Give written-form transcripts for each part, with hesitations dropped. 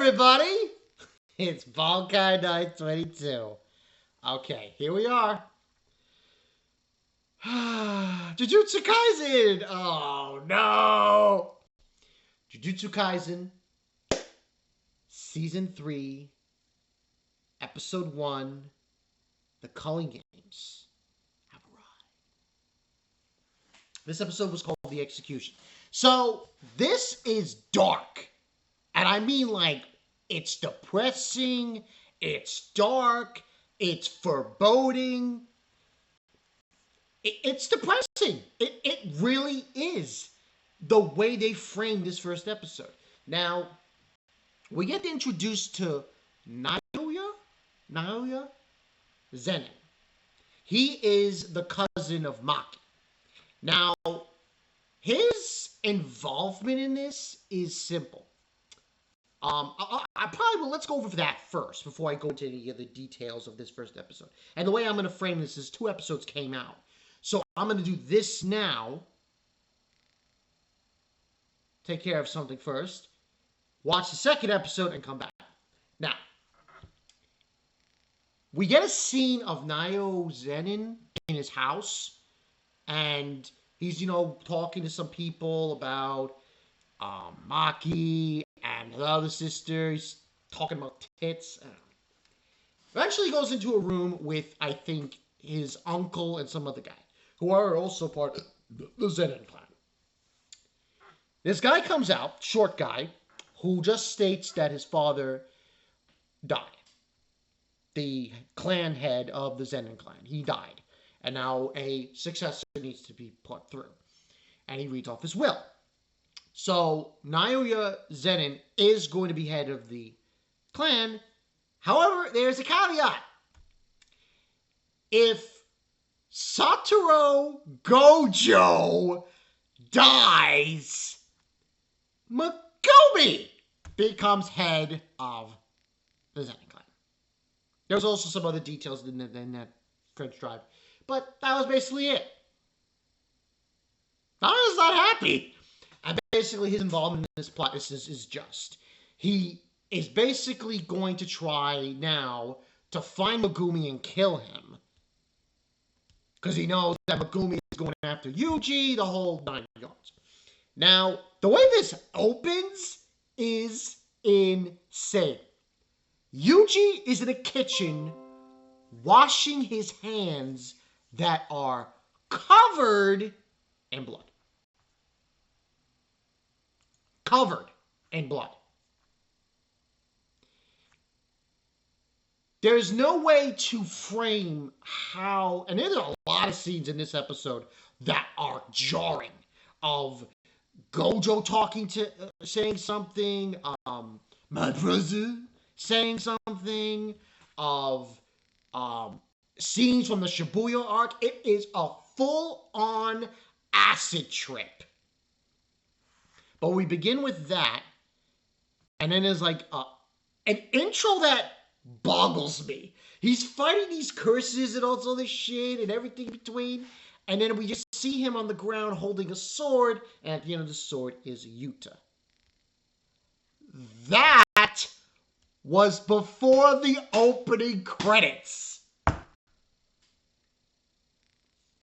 everybody! It's Bankai Night 22. Okay, here we are. Jujutsu Kaisen! Oh no! Jujutsu Kaisen, Season 3, Episode 1, The Culling Games have arrived. This episode was called The Execution. So, this is dark. And I mean, like, it's depressing, it's dark, it's foreboding. It's depressing. It really is the way they framed this first episode. Now, we get introduced to Naoya Zenin. He is the cousin of Maki. Now, his involvement in this is simple. I probably will. Let's go over that first before I go into any of the details of this first episode. And the way I'm going to frame this is 2 episodes came out. So I'm going to do this now. Take care of something first. Watch the second episode and come back. Now, we get a scene of Naoya Zenin in his house. And he's, talking to some people about Maki and the other sister. He's talking about tits. Eventually he goes into a room with, I think, his uncle and some other guy, who are also part of the Zenin clan. This guy comes out, short guy, who just states that his father died. The clan head of the Zenin clan. He died. And now a successor needs to be put through. And he reads off his will. So, Naoya Zenin is going to be head of the clan. However, there's a caveat. If Satoru Gojo dies, Megumi becomes head of the Zenin clan. There's also some other details in that French drive. But that was basically it. I was not happy. And basically his involvement in this plot is just. He is basically going to try now to find Megumi and kill him. Because he knows that Megumi is going after Yuji, the whole 9 yards. Now, the way this opens is insane. Yuji is in a kitchen washing his hands that are covered in blood. Covered in blood. There's no way to frame how, and there's a lot of scenes in this episode that are jarring, of Gojo talking to, saying something, my brother saying something, of scenes from the Shibuya arc. It is a full-on acid trip. But we begin with that, and then there's like an intro that boggles me. He's fighting these curses and all this other shit and everything in between, and then we just see him on the ground holding a sword, and at the end of the sword is Yuta. That was before the opening credits.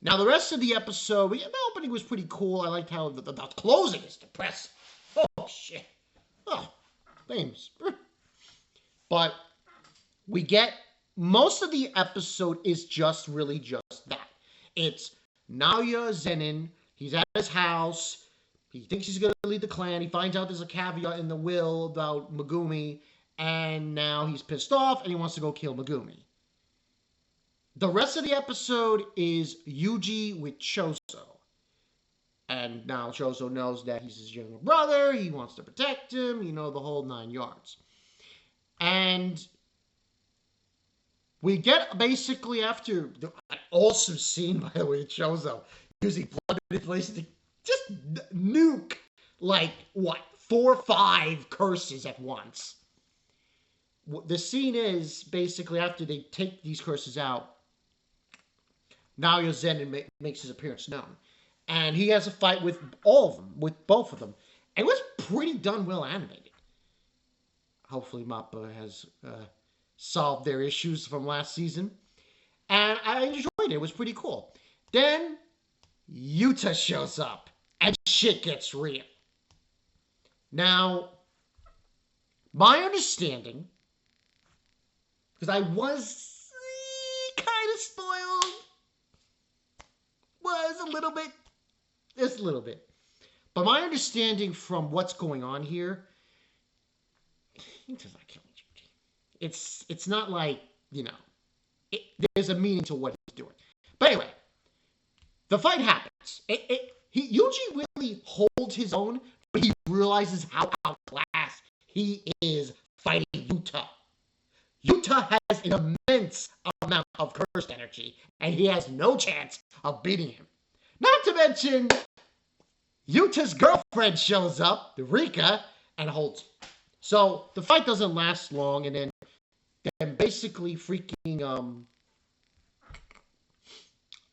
Now, the rest of the episode, the opening was pretty cool. I liked how the closing is depressing. Oh, shit. Oh, famous. But we get, most of the episode is really just that. It's Naoya Zenin. He's at his house. He thinks he's going to lead the clan. He finds out there's a caveat in the will about Megumi. And now he's pissed off and he wants to go kill Megumi. The rest of the episode is Yuji with Choso. And now Choso knows that he's his younger brother. He wants to protect him. The whole 9 yards. And we get basically after an awesome scene, by the way, Choso using blood manipulation to just nuke, 4 or 5 curses at once. The scene is basically after they take these curses out, Naoya Zenin makes his appearance known. And he has a fight with all of them, with both of them. And it was pretty done well animated. hopefully Mappa has solved their issues from last season. And I enjoyed it. It was pretty cool. Then Yuta shows up and shit gets real. Now, my understanding, because I was kind of spoiled, was a little bit, just a little bit. But my understanding from what's going on here, Yuta's not killing Yuji. It's not like, there's a meaning to what he's doing. But anyway, the fight happens. Yuji really holds his own, but he realizes how outclassed he is fighting Yuta. Yuta has an immense amount of cursed energy, and he has no chance of beating him. Not to mention, Yuta's girlfriend shows up, Rika, and holds him. So the fight doesn't last long, and then basically freaking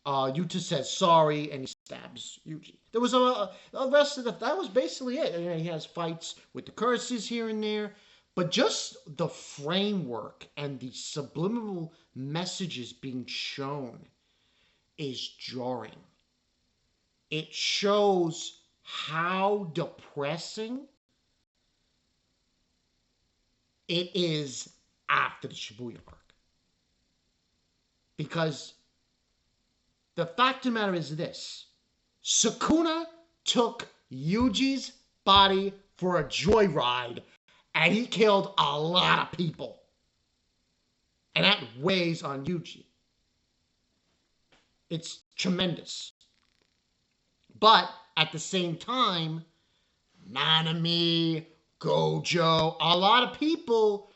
Yuta says sorry, and he stabs Yuji. There was a rest of that was basically it. And he has fights with the curses here and there, but just the framework and the subliminal messages being shown is jarring. It shows how depressing it is after the Shibuya arc. Because the fact of the matter is this. Sukuna took Yuji's body for a joyride, and he killed a lot of people. And that weighs on Yuji. It's tremendous. But at the same time, Nanami, Gojo, a lot of people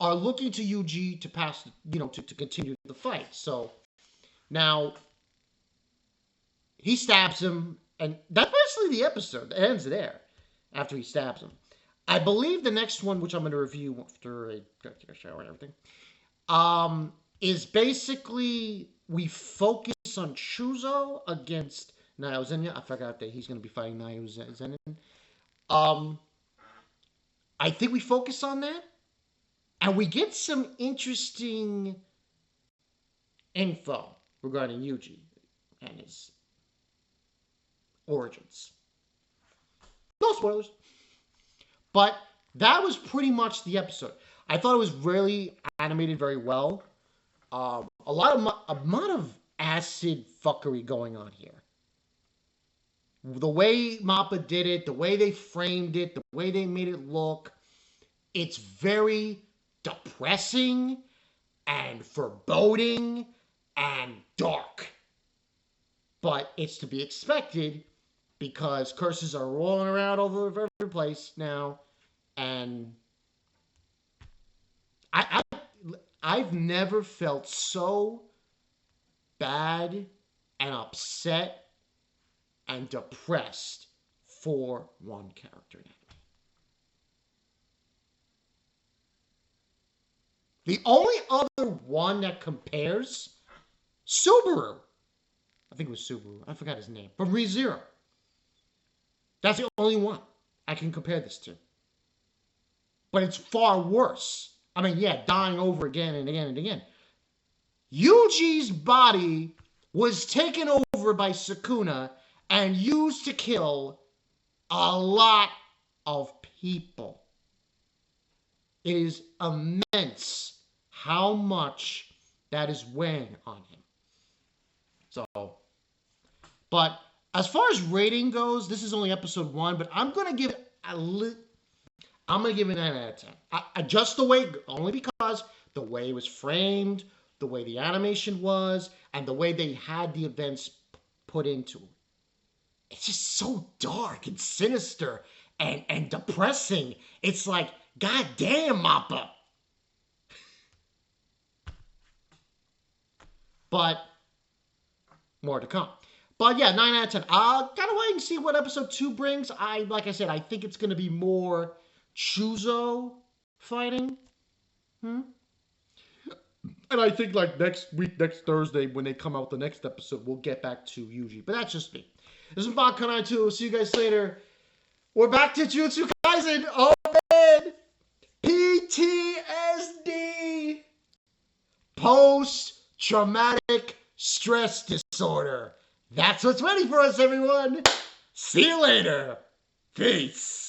are looking to Yuji to pass, to continue the fight. So now he stabs him, and that's basically the episode. It ends there after he stabs him. I believe the next one, which I'm going to review after I take a shower and everything, is basically we focus on Shuzo against Naozenya. I forgot that he's going to be fighting Naozenin. I think we focus on that, and we get some interesting info regarding Yuji and his origins. No spoilers. But that was pretty much the episode. I thought it was really animated very well. A lot of acid fuckery going on here. The way Mappa did it, the way they framed it, the way they made it look, it's very depressing and foreboding and dark. But it's to be expected because curses are rolling around all over every place now. And I've never felt so bad and upset and depressed for one character in anime. The only other one that compares, Subaru. I think it was Subaru. I forgot his name. From ReZero. That's the only one I can compare this to. But it's far worse. I mean, yeah, dying over again and again and again. Yuji's body was taken over by Sukuna and used to kill a lot of people. It is immense how much that is weighing on him. So, but as far as rating goes, this is only episode 1, but I'm going to give it I'm going to give it 9 out of 10. Just the way, only because the way it was framed, the way the animation was, and the way they had the events put into it. It's just so dark and sinister and depressing. It's like, God damn, Mappa. But more to come. But yeah, 9 out of 10. Gotta wait and see what episode 2 brings. Like I said, I think it's gonna be more Shuzo fighting. And I think like next week, next Thursday, when they come out with the next episode, we'll get back to Yuji. But that's just me. This is Bakanai 2. See you guys later. We're back to Jujutsu Kaisen. Oh man! PT! PTSD. Post-traumatic stress disorder. That's what's waiting for us, everyone. See you later. Peace.